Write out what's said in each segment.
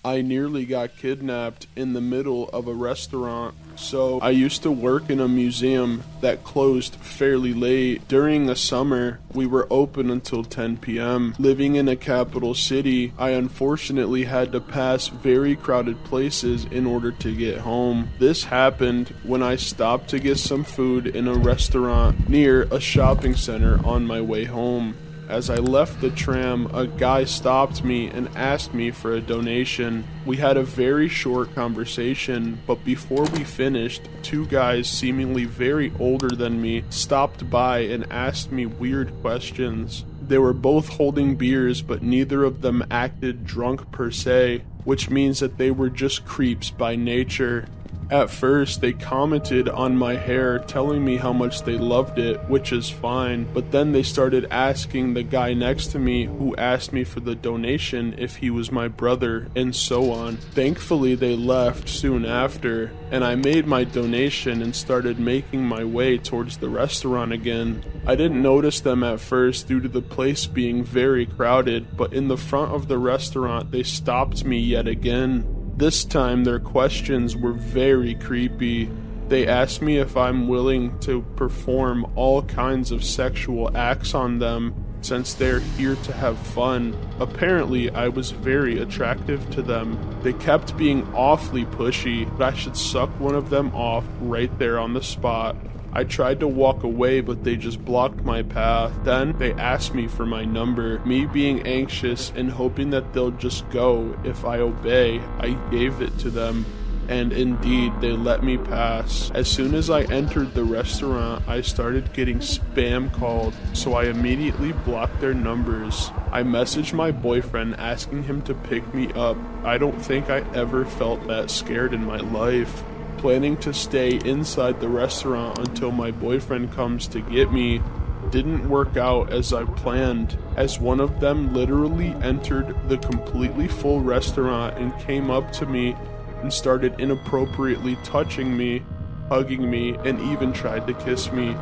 I nearly got kidnapped in the middle of a restaurant. So I used to work in a museum that closed fairly late. During the summer, we were open until 10 p.m. Living in a capital city, I unfortunately had to pass very crowded places in order to get home. This happened when I stopped to get some food in a restaurant near a shopping center on my way home. As I left the tram, a guy stopped me and asked me for a donation. We had a very short conversation, but before we finished, two guys seemingly very older than me stopped by and asked me weird questions. They were both holding beers, but neither of them acted drunk per se, which means that they were just creeps by nature. At first, they commented on my hair, telling me how much they loved it, which is fine, but then they started asking the guy next to me who asked me for the donation if he was my brother, and so on. Thankfully, they left soon after, and I made my donation and started making my way towards the restaurant again. I didn't notice them at first due to the place being very crowded, but in the front of the restaurant, they stopped me yet again. This time, their questions were very creepy. They asked me if I'm willing to perform all kinds of sexual acts on them since they're here to have fun. Apparently, I was very attractive to them. They kept being awfully pushy, but I should suck one of them off right there on the spot. I tried to walk away, but they just blocked my path. Then they asked me for my number. Me being anxious and hoping that they'll just go if I obey, I gave it to them. And indeed, they let me pass. As soon as I entered the restaurant, I started getting spam called, so I immediately blocked their numbers. I messaged my boyfriend asking him to pick me up. I don't think I ever felt that scared in my life. Planning to stay inside the restaurant until my boyfriend comes to get me didn't work out as I planned, as one of them literally entered the completely full restaurant and came up to me and started inappropriately touching me, hugging me, and even tried to kiss me.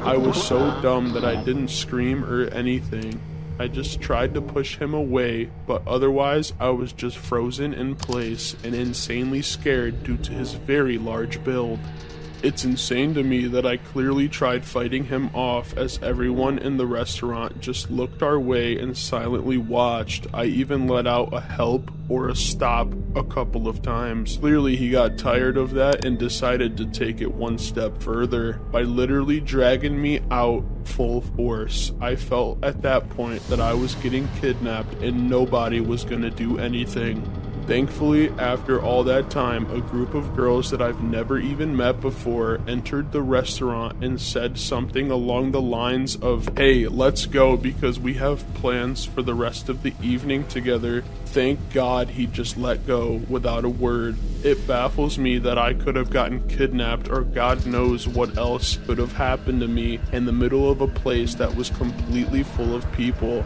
I was so dumb that I didn't scream or anything. I just tried to push him away, but otherwise I was just frozen in place and insanely scared due to his very large build. It's insane to me that I clearly tried fighting him off as everyone in the restaurant just looked our way and silently watched. I even let out a help or a stop a couple of times. Clearly he got tired of that and decided to take it one step further by literally dragging me out full force. I felt at that point that I was getting kidnapped and nobody was gonna do anything. Thankfully, after all that time, a group of girls that I've never even met before entered the restaurant and said something along the lines of, "Hey, let's go because we have plans for the rest of the evening together." Thank God he just let go without a word. It baffles me that I could have gotten kidnapped or God knows what else could have happened to me in the middle of a place that was completely full of people.